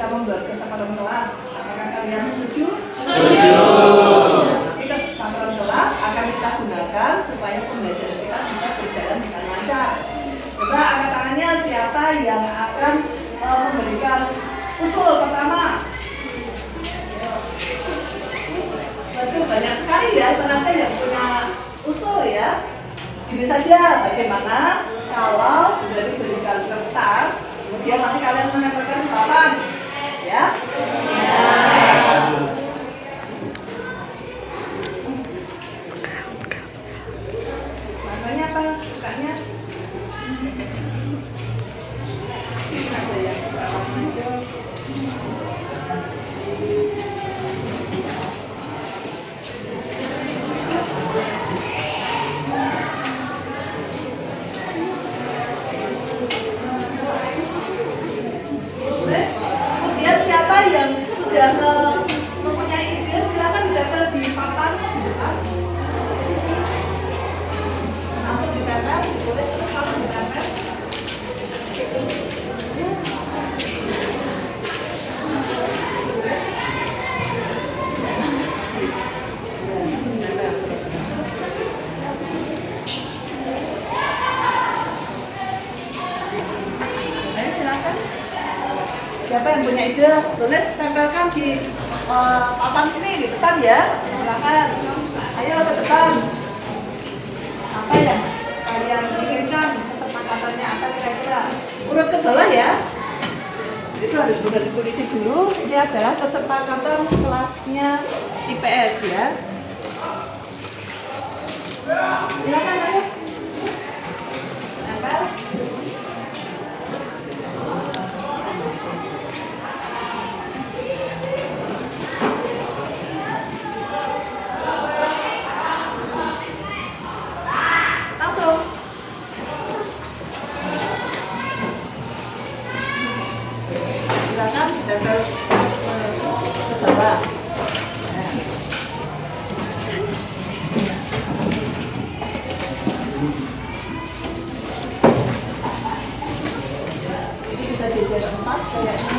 kita membuat kesepakatan kelas. Apakah kalian setuju? Setuju. Nanti kesepakatan kelas akan kita gunakan supaya pembelajaran kita bisa berjalan dengan lancar. Coba angkat tangannya siapa yang akan memberikan usul pertama. Waduh, banyak sekali ya ternyata yang punya usul ya. Gini saja, bagaimana kalau dari berikan kertas, kemudian nanti kalian menempelkan di papan, ya? Makanya apa? Sukanya? Ada yang suka hijau. Kemudian siapa yang sudah mempunyai ide, silakan ditempel di papan di depan. Langsung ditempel, boleh terus langsung ditempel. Ayo silakan. Siapa yang punya ide, tulis tempelkan di papan sini di depan ya. Silakan. Ayo ke depan. Apa yang kalian inginkan, kesepakatannya apa kira-kira? Urut ke bawah ya. Itu harus benar ditulis dulu. Ini adalah kesepakatan kelasnya IPS ya. Silakan ayo. Tempel. Silakan ditempel ke bawah. Ini bisa jejer 4 kayaknya.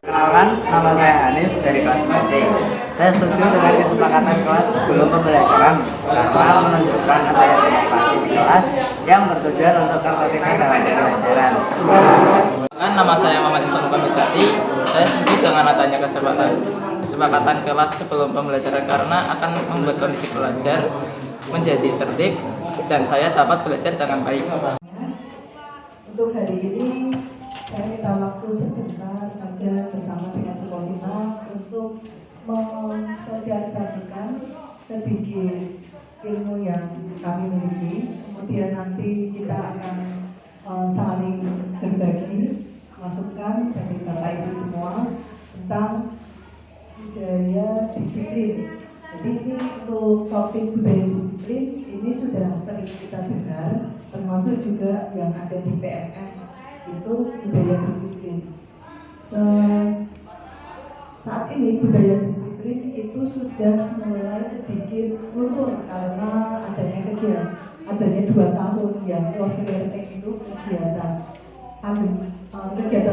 Perkenalkan, nama saya Hanif dari kelas C. Saya setuju dengan kesepakatan kelas sebelum pembelajaran karena menunjukkan adanya demokrasi di kelas yang bertujuan untuk ketertiban dalam pembelajaran. Nama saya Muhammad Insan Kamijati. Saya setuju dengan adanya kesepakatan kelas sebelum pembelajaran karena akan membuat kondisi pelajar menjadi tertib dan saya dapat belajar dengan baik. Untuk hari ini saya minta waktu sebentar saja bersama dengan Bu Koordinator untuk mensosialisasikan sedikit ilmu yang kami miliki. Kemudian nanti kita akan saling berbagi masukan dari Bapak Ibu semua tentang budaya disiplin. Jadi ini untuk topik budaya disiplin ini sudah sering kita dengar, termasuk juga yang ada di PMM itu budaya disiplin. Saat ini budaya disiplin itu sudah mulai sedikit luntur karena adanya 2 tahun yang close learning itu kegiatan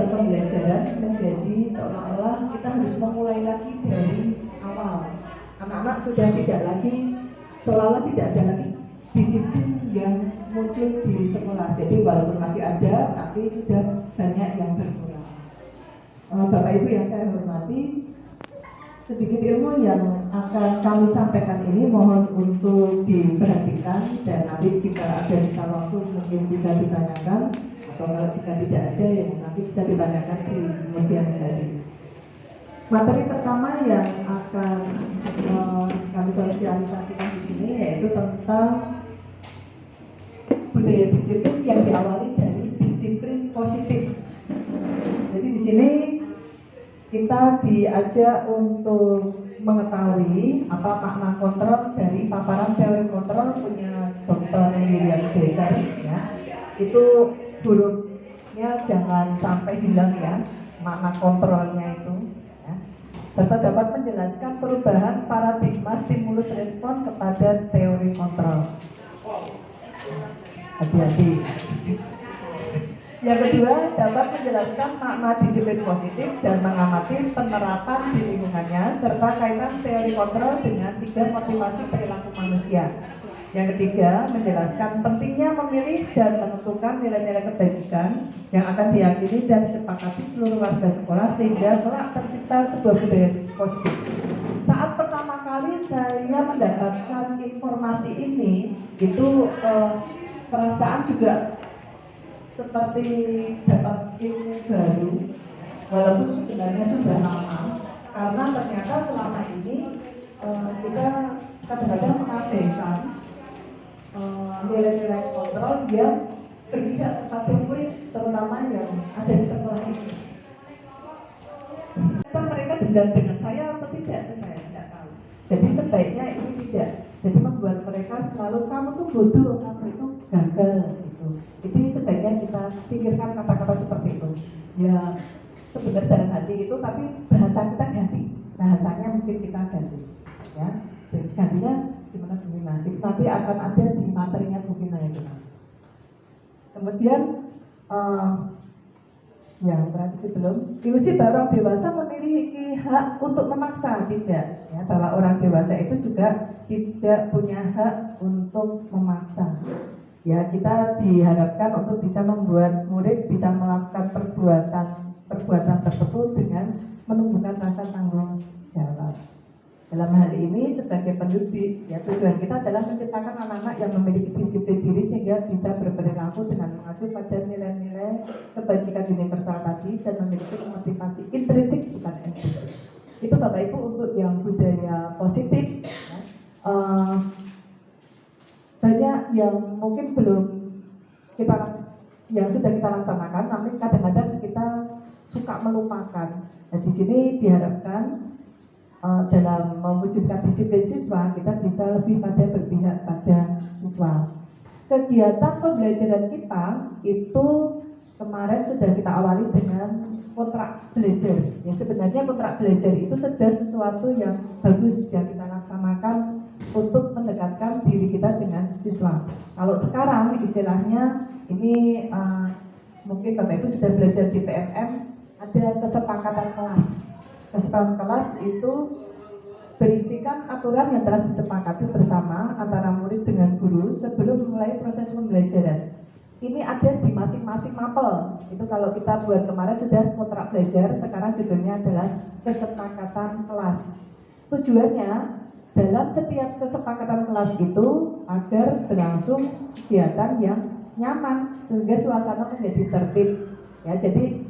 pembelajaran menjadi seolah-olah kita harus memulai lagi dari awal. Anak-anak sudah tidak lagi seolah-olah tidak ada lagi disiplin yang muncul di sekolah. Jadi walaupun masih ada, tapi sudah banyak yang berkurang. Bapak Ibu yang saya hormati, sedikit ilmu yang akan kami sampaikan ini mohon untuk diperhatikan dan nanti jika ada sisa waktu mungkin bisa ditanyakan atau kalau jika tidak ada ya nanti bisa ditanyakan di kemudian hari. Materi pertama yang akan kami sosialisasikan di sini yaitu tentang budaya disiplin yang diawali dari disiplin positif. Jadi di sini kita diajak untuk mengetahui apa makna kontrol dari paparan teori kontrol punya Dr. William Besar ya. Itu hurufnya jangan sampai hilang ya, makna kontrolnya itu ya. serta dapat menjelaskan perubahan paradigma stimulus respon kepada teori kontrol. Hati-hati. Yang kedua, dapat menjelaskan makna disiplin positif dan mengamati penerapan di lingkungannya serta kaitan teori kontrol dengan 3 motivasi perilaku manusia. Yang ketiga, menjelaskan pentingnya memilih dan menentukan nilai-nilai kebajikan yang akan diyakini dan disepakati seluruh warga sekolah sehingga kelak tercipta sebuah budaya positif. Saat pertama kali saya mendapatkan informasi ini, itu perasaan juga seperti dapat ilmu baru, walaupun sebenarnya sudah lama, karena ternyata selama ini kita kadang-kadang mengabaikan nilai-nilai kontrol yang berpihak kepada murid, terutama yang ada di sekolah ini. Mereka dendam dengan saya atau tidak, itu saya tidak tahu. Jadi sebaiknya ini tidak. Jadi membuat mereka selalu, kamu tuh bodoh, kamu itu gagal gitu. Jadi sebaiknya kita singkirkan kata-kata seperti itu. Ya sebenarnya dalam hati itu, tapi bahasa kita ganti. Bahasanya mungkin kita ganti. Ya, jadi gantinya gimana Bu Vina? Itu nanti akan ada di materinya Bu Vina ya kita. Kemudian yang terakhir belum, ilusi bahwa orang dewasa memiliki hak untuk memaksa, tidak ya, bahwa orang dewasa itu juga tidak punya hak untuk memaksa. Ya, kita diharapkan untuk bisa membuat murid bisa melakukan perbuatan tertentu dengan menumbuhkan rasa tanggung jawab. Dalam hal ini sebagai pendidik, ya tujuan kita adalah menciptakan anak-anak yang memiliki disiplin diri sehingga bisa berperilaku dengan mengacu pada nilai-nilai kebajikan universal tadi dan memiliki motivasi intrinsik bukan ekstrinsik. Itu Bapak Ibu untuk yang budaya positif. Ya. Banyak yang mungkin belum yang sudah kita laksanakan, namun kadang-kadang kita suka melupakan. Nah, di sini diharapkan dalam mewujudkan disiplin siswa, kita bisa lebih pada berpihak pada siswa. Kegiatan pembelajaran kita itu kemarin sudah kita awali dengan kontrak belajar. Ya, sebenarnya kontrak belajar itu sudah sesuatu yang bagus yang kita laksanakan untuk mendekatkan diri kita dengan siswa. Kalau sekarang istilahnya ini mungkin Bapak Ibu sudah belajar di PMM, ada kesepakatan kelas. Kesepakatan kelas itu berisikan aturan yang telah disepakati bersama antara murid dengan guru sebelum memulai proses pembelajaran. Ini ada di masing-masing mapel. Itu kalau kita buat kemarin sudah kontrak belajar, sekarang judulnya adalah kesepakatan kelas. Tujuannya dalam setiap kesepakatan kelas itu agar berlangsung kegiatan yang nyaman sehingga suasana menjadi tertib. Ya, jadi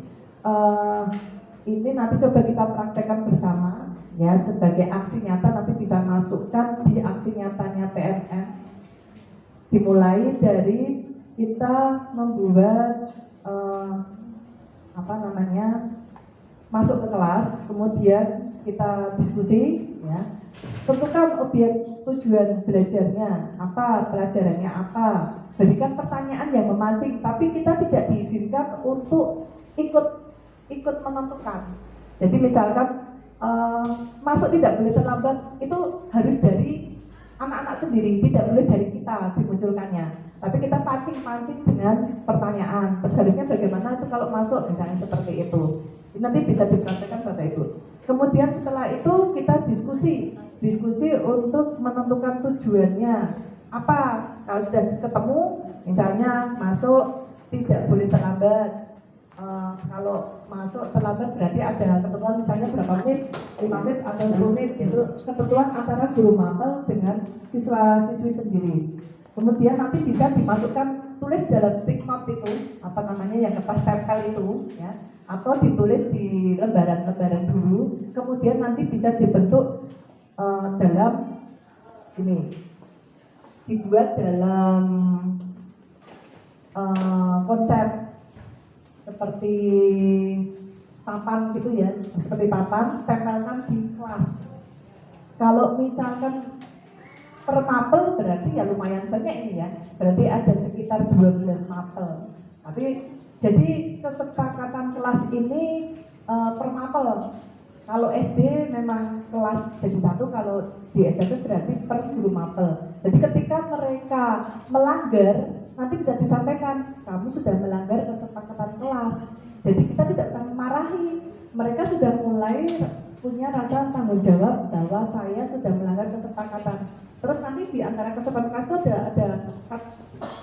ini nanti coba kita praktekkan bersama ya sebagai aksi nyata, nanti bisa masukkan di aksi nyatanya PMM. Dimulai dari kita membuat masuk ke kelas, kemudian kita diskusi ya. Tentukan objek tujuan belajarnya, apa pelajarannya apa. Berikan pertanyaan yang memancing, tapi kita tidak diizinkan untuk ikut menentukan. Jadi misalkan masuk tidak boleh terlambat, itu harus dari anak-anak sendiri, tidak boleh dari kita dimunculkannya. Tapi kita pancing-pancing dengan pertanyaan. Terus bagaimana itu kalau masuk misalnya seperti itu. Ini nanti bisa dipraktekkan Bapak Ibu. Kemudian setelah itu kita diskusi untuk menentukan tujuannya. Apa? Kalau sudah ketemu, misalnya masuk tidak boleh terlambat. Kalau masuk terlambat berarti ada ketentuan misalnya berapa menit, 5 menit atau 10 menit, itu ketentuan antara guru mapel dengan siswa-siswi sendiri. Kemudian nanti bisa dimasukkan, tulis dalam stick note itu, yang kertas tempel itu, ya, atau ditulis di lembaran-lembaran dulu. Kemudian nanti bisa dibentuk dalam ini, dibuat dalam konsep seperti papan gitu ya, seperti papan, tempelkan di kelas. Kalau misalkan per mapel berarti ya lumayan banyak ini ya, berarti ada sekitar 12 mapel. Tapi jadi kesepakatan kelas ini per mapel. Kalau SD memang kelas jadi 1, kalau di SMP berarti per guru mapel. Jadi ketika mereka melanggar, nanti bisa disampaikan, kamu sudah melanggar kesepakatan kelas. Jadi kita tidak usah memarahi. Mereka sudah mulai punya rasa tanggung jawab bahwa saya sudah melanggar kesepakatan. Terus nanti di antara kesepakatan kelas itu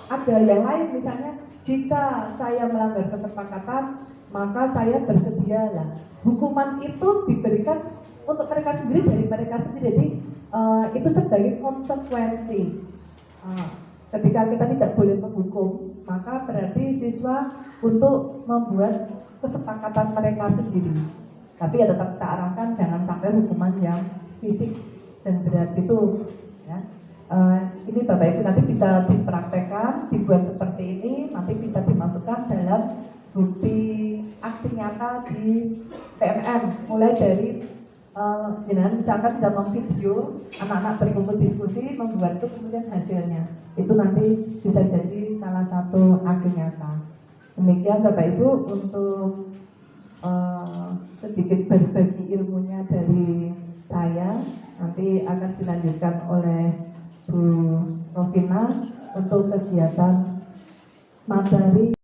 ada yang lain, misalnya jika saya melanggar kesepakatan, maka saya bersedia lah. Hukuman itu diberikan untuk mereka sendiri dari mereka sendiri. Jadi itu sebagai konsekuensi. Ketika kita tidak boleh menghukum, maka berarti siswa untuk membuat kesepakatan mereka sendiri. Tapi ya tetap kita arahkan jangan sampai hukuman yang fisik dan berat itu. Ya. Ini Bapak Ibu nanti bisa dipraktekkan, dibuat seperti ini, nanti bisa dimasukkan dalam bukti aksi nyata di PMM, mulai dari misalkan bisa memvideo anak-anak berkumpul diskusi, membuat itu kemudian hasilnya itu nanti bisa jadi salah satu aksi nyata. Demikian Bapak Ibu untuk sedikit berbagi ilmunya dari saya, nanti akan dilanjutkan oleh Bu Rovina untuk kegiatan materi